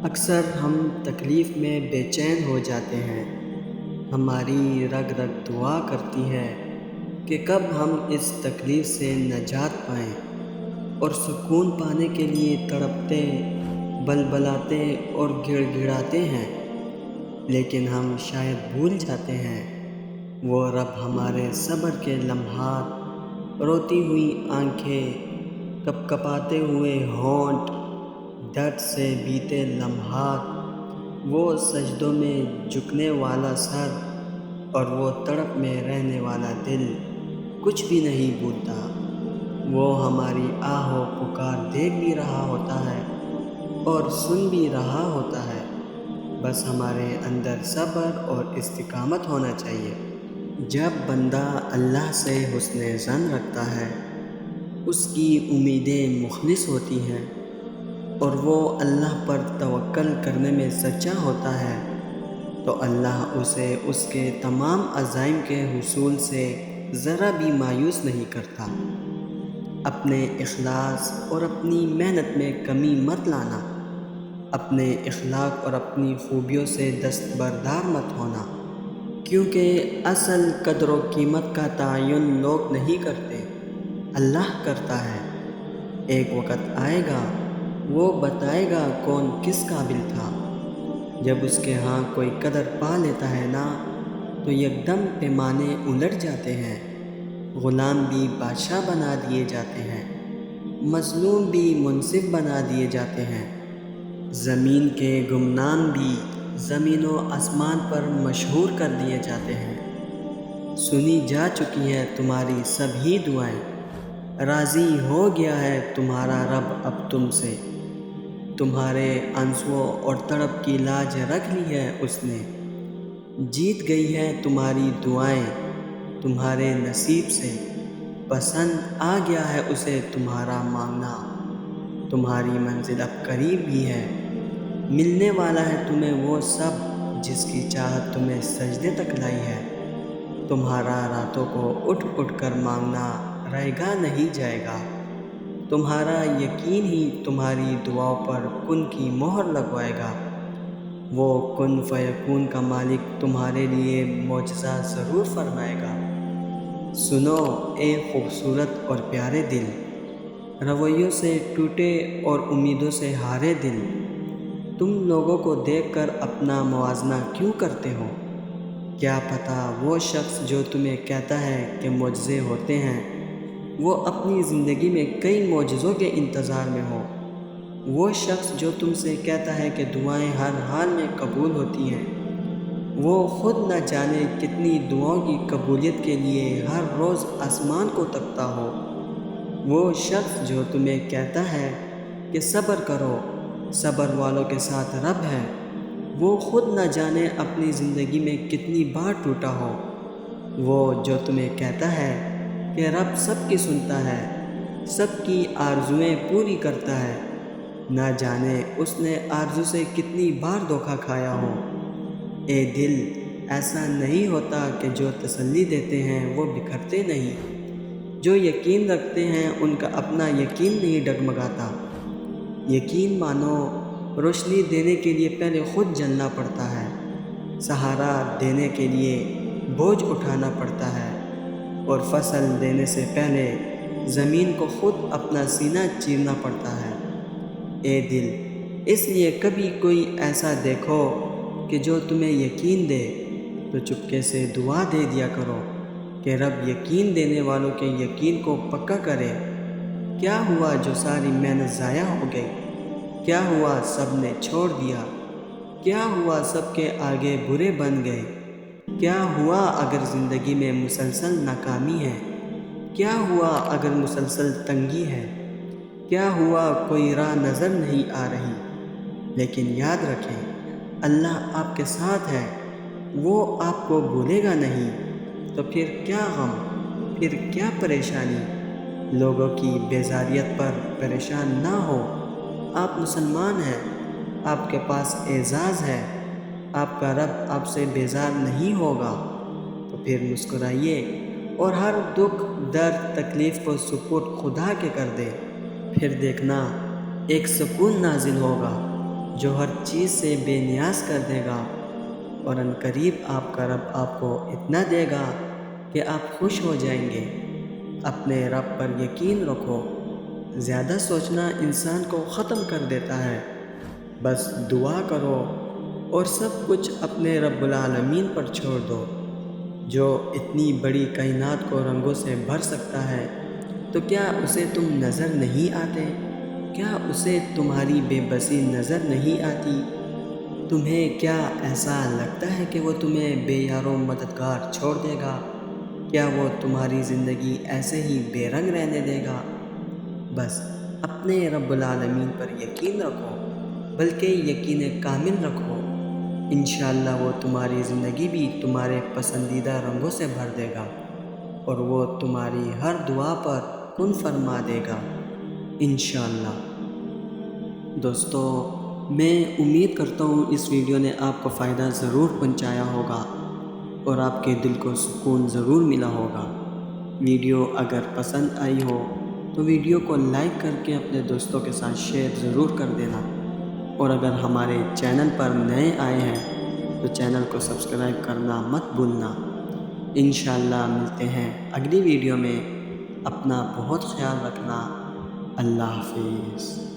اکثر ہم تکلیف میں بے چین ہو جاتے ہیں۔ ہماری رگ رگ دعا کرتی ہے کہ کب ہم اس تکلیف سے نجات پائیں، اور سکون پانے کے لیے تڑپتے، بلبلاتے اور گڑ گڑاتے ہیں۔ لیکن ہم شاید بھول جاتے ہیں وہ رب ہمارے صبر کے لمحات، روتی ہوئی آنکھیں، کپ کپاتے ہوئے ہونٹ، درد سے بیتے لمحات، وہ سجدوں میں جھکنے والا سر، اور وہ تڑپ میں رہنے والا دل کچھ بھی نہیں بھولتا۔ وہ ہماری آہ و پکار دیکھ بھی رہا ہوتا ہے اور سن بھی رہا ہوتا ہے، بس ہمارے اندر صبر اور استقامت ہونا چاہیے۔ جب بندہ اللہ سے حسن ظن رکھتا ہے، اس کی امیدیں مخلص ہوتی ہیں، اور وہ اللہ پر توکل کرنے میں سچا ہوتا ہے، تو اللہ اسے اس کے تمام عزائم کے حصول سے ذرا بھی مایوس نہیں کرتا۔ اپنے اخلاص اور اپنی محنت میں کمی مت لانا، اپنے اخلاق اور اپنی خوبیوں سے دستبردار مت ہونا، کیونکہ اصل قدر و قیمت کا تعین لوگ نہیں کرتے، اللہ کرتا ہے۔ ایک وقت آئے گا، وہ بتائے گا کون کس قابل تھا۔ جب اس کے ہاں کوئی قدر پا لیتا ہے نا، تو یکدم پیمانے الٹ جاتے ہیں، غلام بھی بادشاہ بنا دیے جاتے ہیں، مظلوم بھی منصف بنا دیے جاتے ہیں، زمین کے گمنام بھی زمین و آسمان پر مشہور کر دیے جاتے ہیں۔ سنی جا چکی ہے تمہاری سبھی دعائیں، راضی ہو گیا ہے تمہارا رب اب تم سے، تمہارے آنسوؤں اور تڑپ کی لاج رکھ لی ہے اس نے، جیت گئی ہے تمہاری دعائیں تمہارے نصیب سے، پسند آ گیا ہے اسے تمہارا مانگنا، تمہاری منزل اب قریب ہی ہے، ملنے والا ہے تمہیں وہ سب جس کی چاہت تمہیں سجدے تک لائی ہے۔ تمہارا راتوں کو اٹھ اٹھ کر مانگنا رہے گا نہیں جائے گا، تمہارا یقین ہی تمہاری دعاؤں پر کن کی مہر لگوائے گا۔ وہ کن فیکون کا مالک تمہارے لیے معجزہ ضرور فرمائے گا۔ سنو اے خوبصورت اور پیارے دل، رویوں سے ٹوٹے اور امیدوں سے ہارے دل، تم لوگوں کو دیکھ کر اپنا موازنہ کیوں کرتے ہو؟ کیا پتہ وہ شخص جو تمہیں کہتا ہے کہ معجزے ہوتے ہیں، وہ اپنی زندگی میں کئی معجزوں کے انتظار میں ہو۔ وہ شخص جو تم سے کہتا ہے کہ دعائیں ہر حال میں قبول ہوتی ہیں، وہ خود نہ جانے کتنی دعاؤں کی قبولیت کے لیے ہر روز آسمان کو تکتا ہو۔ وہ شخص جو تمہیں کہتا ہے کہ صبر کرو، صبر والوں کے ساتھ رب ہے، وہ خود نہ جانے اپنی زندگی میں کتنی بار ٹوٹا ہو۔ وہ جو تمہیں کہتا ہے کہ رب سب کی سنتا ہے، سب کی آرزوئیں پوری کرتا ہے، نہ جانے اس نے آرزو سے کتنی بار دھوکہ کھایا ہو۔ اے دل، ایسا نہیں ہوتا کہ جو تسلی دیتے ہیں وہ بکھرتے نہیں، جو یقین رکھتے ہیں ان کا اپنا یقین نہیں ڈگمگاتا۔ یقین مانو، روشنی دینے کے لیے پہلے خود جلنا پڑتا ہے، سہارا دینے کے لیے بوجھ اٹھانا پڑتا ہے، اور فصل دینے سے پہلے زمین کو خود اپنا سینہ چیرنا پڑتا ہے۔ اے دل، اس لیے کبھی کوئی ایسا دیکھو کہ جو تمہیں یقین دے، تو چپکے سے دعا دے دیا کرو کہ رب یقین دینے والوں کے یقین کو پکا کرے۔ کیا ہوا جو ساری محنت ضائع ہو گئی؟ کیا ہوا سب نے چھوڑ دیا؟ کیا ہوا سب کے آگے برے بن گئے؟ کیا ہوا اگر زندگی میں مسلسل ناکامی ہے؟ کیا ہوا اگر مسلسل تنگی ہے؟ کیا ہوا کوئی راہ نظر نہیں آ رہی؟ لیکن یاد رکھیں، اللہ آپ کے ساتھ ہے، وہ آپ کو بھولے گا نہیں۔ تو پھر کیا غم، پھر کیا پریشانی؟ لوگوں کی بیزاریت پر پریشان نہ ہو، آپ مسلمان ہیں، آپ کے پاس اعزاز ہے، آپ کا رب آپ سے بیزار نہیں ہوگا۔ تو پھر مسکرائیے اور ہر دکھ، درد، تکلیف کو سپرد خدا کے کر دے، پھر دیکھنا ایک سکون نازل ہوگا، جو ہر چیز سے بے نیاز کر دے گا، اور عنقریب آپ کا رب آپ کو اتنا دے گا کہ آپ خوش ہو جائیں گے۔ اپنے رب پر یقین رکھو۔ زیادہ سوچنا انسان کو ختم کر دیتا ہے۔ بس دعا کرو اور سب کچھ اپنے رب العالمین پر چھوڑ دو، جو اتنی بڑی کائنات کو رنگوں سے بھر سکتا ہے۔ تو کیا اسے تم نظر نہیں آتے؟ کیا اسے تمہاری بے بسی نظر نہیں آتی؟ تمہیں کیا ایسا لگتا ہے کہ وہ تمہیں بے یار و مددگار چھوڑ دے گا؟ کیا وہ تمہاری زندگی ایسے ہی بے رنگ رہنے دے گا؟ بس اپنے رب العالمین پر یقین رکھو، بلکہ یقین کامل رکھو۔ انشاءاللہ وہ تمہاری زندگی بھی تمہارے پسندیدہ رنگوں سے بھر دے گا، اور وہ تمہاری ہر دعا پر کن فرما دے گا انشاءاللہ۔ دوستو، میں امید کرتا ہوں اس ویڈیو نے آپ کو فائدہ ضرور پہنچایا ہوگا اور آپ کے دل کو سکون ضرور ملا ہوگا۔ ویڈیو اگر پسند آئی ہو تو ویڈیو کو لائک کر کے اپنے دوستوں کے ساتھ شیئر ضرور کر دینا، اور اگر ہمارے چینل پر نئے آئے ہیں تو چینل کو سبسکرائب کرنا مت بھولنا۔ انشاءاللہ ملتے ہیں اگلی ویڈیو میں۔ اپنا بہت خیال رکھنا۔ اللہ حافظ۔